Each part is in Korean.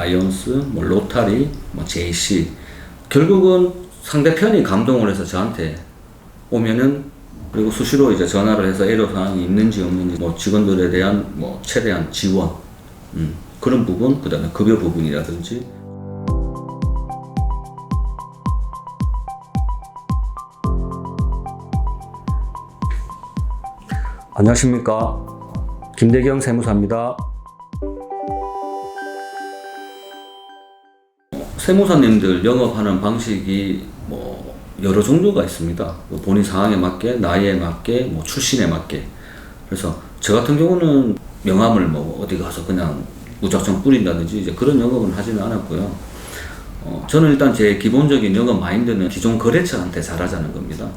라이온스, 뭐 로타리, 뭐 JC. 결국은 상대편이 감동을 해서 저한테 오면은, 그리고 수시로 이제 전화를 해서 애로사항이 있는지 없는지, 뭐 직원들에 대한 뭐 최대한 지원, 그런 부분, 그 다음에 급여 부분이라든지. 안녕하십니까. 김대경 세무사입니다. 세무사님들 영업하는 방식이 뭐 여러 종류가 있습니다. 본인 상황에 맞게, 나이에 맞게, 뭐 출신에 맞게. 그래서 저 같은 경우는 명함을 뭐 어디 가서 그냥 무작정 뿌린다든지 이제 그런 영업은 하지는 않았고요. 저는 일단 제 기본적인 영업 마인드는 기존 거래처한테 잘하자는 겁니다.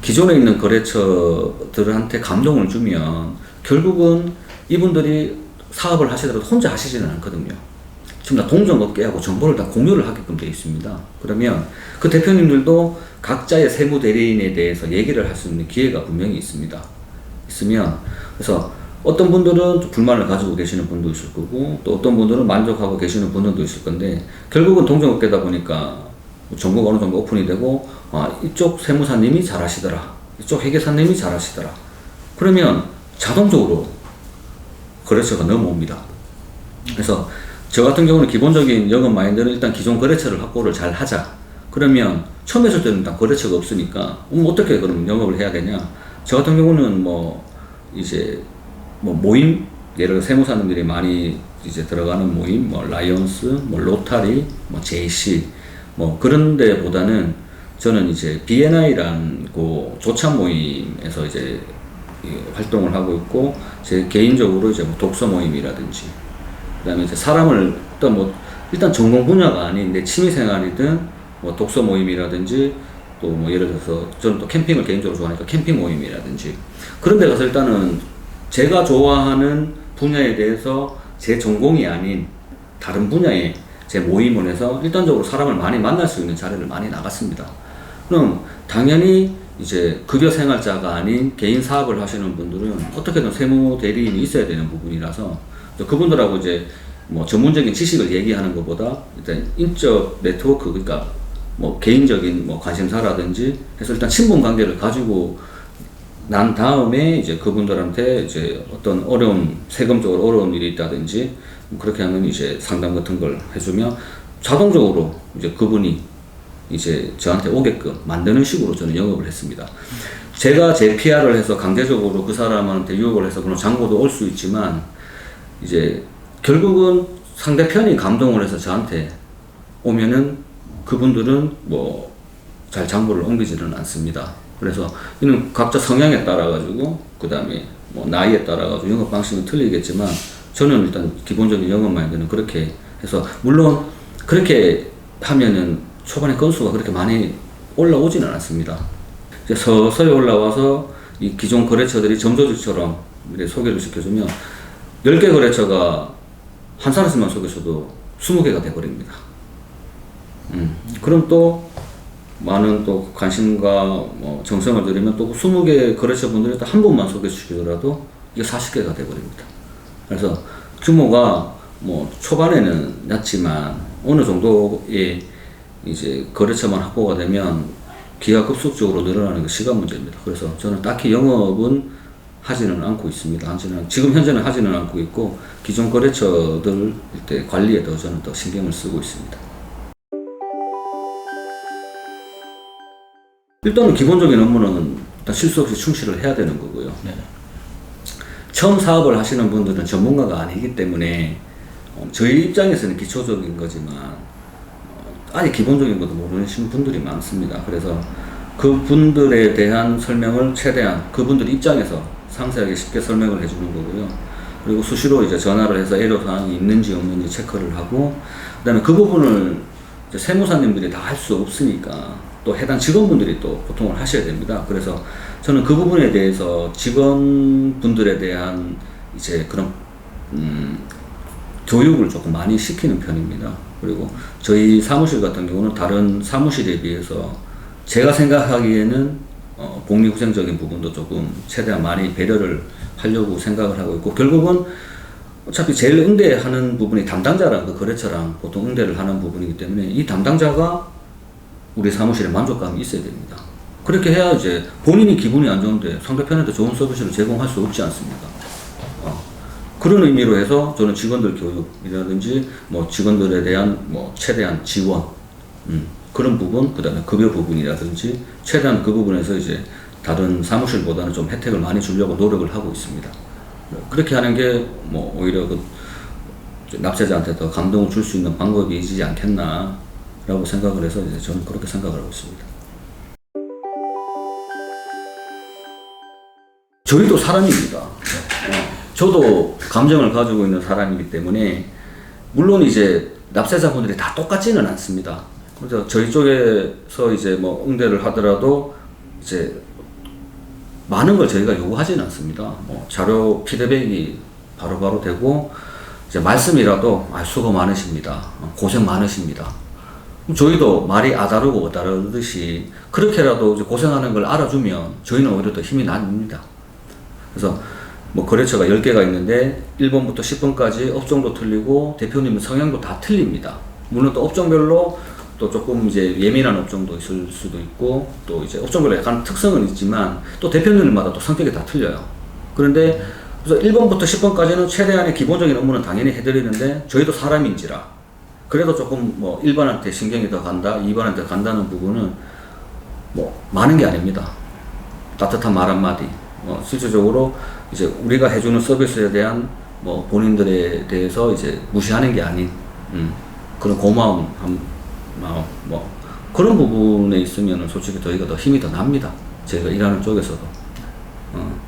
기존에 있는 거래처들한테 감동을 주면 결국은 이분들이 사업을 하시더라도 혼자 하시지는 않거든요. 지금 다 동종업계하고 정보를 다 공유를 하게끔 되어 있습니다. 그러면 그 대표님들도 각자의 세무 대리인에 대해서 얘기를 할 수 있는 기회가 분명히 있으면, 그래서 어떤 분들은 불만을 가지고 계시는 분도 있을 거고, 또 어떤 분들은 만족하고 계시는 분들도 있을 건데, 결국은 동종업계다 보니까 정보가 어느 정도 오픈이 되고, 이쪽 세무사님이 잘하시더라, 이쪽 회계사님이 잘하시더라, 그러면 자동적으로 거래처가 넘어옵니다. 그래서 저 같은 경우는 기본적인 영업 마인드는 일단 기존 거래처를 확보를 잘 하자. 그러면 처음 했을 때는 다 거래처가 없으니까 어떻게 그럼 영업을 해야 되냐. 저 같은 경우는 뭐 이제 뭐 모임, 예를 들어 세무사님들이 많이 이제 들어가는 모임, 뭐 라이온스, 뭐 로타리, 뭐 JC, 뭐 그런 데보다는 저는 이제 BNI라는 그 조찬 모임에서 이제 활동을 하고 있고, 제 개인적으로 이제 뭐 독서 모임이라든지, 그 다음에 이제 사람을 일단 전공 분야가 아닌 내 취미생활이든 뭐 독서 모임이라든지, 또 뭐 예를 들어서 저는 또 캠핑을 개인적으로 좋아하니까 캠핑 모임이라든지, 그런 데 가서 일단은 제가 좋아하는 분야에 대해서 제 전공이 아닌 다른 분야에 제 모임을 해서 일단적으로 사람을 많이 만날 수 있는 자리를 많이 나갔습니다. 그럼 당연히 이제 급여 생활자가 아닌 개인 사업을 하시는 분들은 어떻게든 세무 대리인이 있어야 되는 부분이라서, 그분들하고 이제 뭐 전문적인 지식을 얘기하는 것보다 일단 인적 네트워크, 그러니까 뭐 개인적인 뭐 관심사라든지 해서 일단 친분 관계를 가지고 난 다음에 이제 그분들한테 이제 어떤 어려운, 세금적으로 어려운 일이 있다든지 그렇게 하면 이제 상담 같은 걸 해주면 자동적으로 이제 그분이 이제 저한테 오게끔 만드는 식으로 저는 영업을 했습니다. 제가 제 PR을 해서 강제적으로 그 사람한테 유혹을 해서 그런 장고도 올 수 있지만, 이제 결국은 상대편이 감동을 해서 저한테 오면은 그분들은 뭐 잘 장부를 옮기지는 않습니다. 그래서 이는 각자 성향에 따라 가지고, 그 다음에 뭐 나이에 따라 가지고 영업 방식은 틀리겠지만, 저는 일단 기본적인 영업 마인드는 그렇게 해서, 물론 그렇게 하면은 초반에 건수가 그렇게 많이 올라오지는 않습니다. 이제 서서히 올라와서 이 기존 거래처들이 점조직처럼 이렇게 소개를 시켜주면 10개 거래처가 한 사람씩만 소개해줘도 20개가 돼버립니다. 그럼 또 많은 또 관심과 뭐 정성을 들이면 또 20개 거래처 분들이 또 한 분만 소개시키더라도 이게 40개가 돼버립니다. 그래서 규모가 뭐 초반에는 낮지만 어느 정도의 이제 거래처만 확보가 되면 기하급수적으로 늘어나는 게 시간 문제입니다. 그래서 저는 딱히 영업은 하지는 않고 있습니다. 지금 현재는 하지는 않고 있고, 기존 거래처들 때 관리에 더 저는 더 신경을 쓰고 있습니다. 일단은 기본적인 업무는 일단 실수 없이 충실을 해야 되는 거고요. 네. 처음 사업을 하시는 분들은 전문가가 아니기 때문에 저희 입장에서는 기초적인 거지만 아직 기본적인 것도 모르시는 분들이 많습니다. 그래서 그분들에 대한 설명을 최대한 그분들 입장에서 상세하게 쉽게 설명을 해주는 거고요. 그리고 수시로 이제 전화를 해서 애로사항이 있는지 없는지 체크를 하고, 그 다음에 그 부분을 이제 세무사님들이 다 할 수 없으니까 또 해당 직원분들이 또 보통을 하셔야 됩니다. 그래서 저는 그 부분에 대해서 직원분들에 대한 이제 그런 교육을 조금 많이 시키는 편입니다. 그리고 저희 사무실 같은 경우는 다른 사무실에 비해서 제가 생각하기에는 복리후생적인 부분도 조금 최대한 많이 배려를 하려고 생각을 하고 있고, 결국은 어차피 제일 응대하는 부분이 담당자랑 그 거래처랑 보통 응대를 하는 부분이기 때문에 이 담당자가 우리 사무실에 만족감이 있어야 됩니다. 그렇게 해야 이제 본인이 기분이 안 좋은데 상대편한테 좋은 서비스를 제공할 수 없지 않습니까? 그런 의미로 해서 저는 직원들 교육이라든지 뭐 직원들에 대한 뭐 최대한 지원, 그런 부분, 그 다음에 급여 부분이라든지 최대한 그 부분에서 이제 다른 사무실보다는 좀 혜택을 많이 주려고 노력을 하고 있습니다. 그렇게 하는 게 뭐 오히려 그 납세자한테 더 감동을 줄 수 있는 방법이지 않겠나라고 생각을 해서 이제 저는 그렇게 생각을 하고 있습니다. 저희도 사람입니다. 저도 감정을 가지고 있는 사람이기 때문에 물론 이제 납세자분들이 다 똑같지는 않습니다. 그래서 저희 쪽에서 이제 뭐 응대를 하더라도 이제 많은 걸 저희가 요구하지는 않습니다. 뭐 자료 피드백이 바로바로 되고 이제 말씀이라도 수고 많으십니다. 고생 많으십니다. 저희도 말이 아다르고 어다르듯이 그렇게라도 이제 고생하는 걸 알아주면 저희는 오히려 더 힘이 납니다. 그래서 뭐 거래처가 10개가 있는데 1번부터 10번까지 업종도 틀리고 대표님 성향도 다 틀립니다. 물론 또 업종별로 또 조금 이제 예민한 업종도 있을 수도 있고 또 이제 업종별로 약간 특성은 있지만 또 대표님마다 또 성격이 다 틀려요. 그런데 그래서 1번부터 10번까지는 최대한의 기본적인 업무는 당연히 해드리는데 저희도 사람인지라 그래도 조금 뭐 1번한테 신경이 더 간다, 2번한테 간다는 부분은 뭐 많은 게 아닙니다. 따뜻한 말 한마디. 실질적으로 이제 우리가 해주는 서비스에 대한 뭐 본인들에 대해서 이제 무시하는 게 아닌 그런 고마움, 뭐 그런 부분에 있으면 솔직히 저희가 더 힘이 더 납니다. 저희가 일하는 쪽에서도.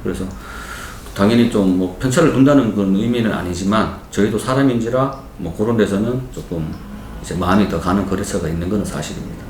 그래서 당연히 좀 뭐 편차를 둔다는 그런 의미는 아니지만 저희도 사람인지라 뭐 그런 데서는 조금 이제 마음이 더 가는 거래처가 있는 것은 사실입니다.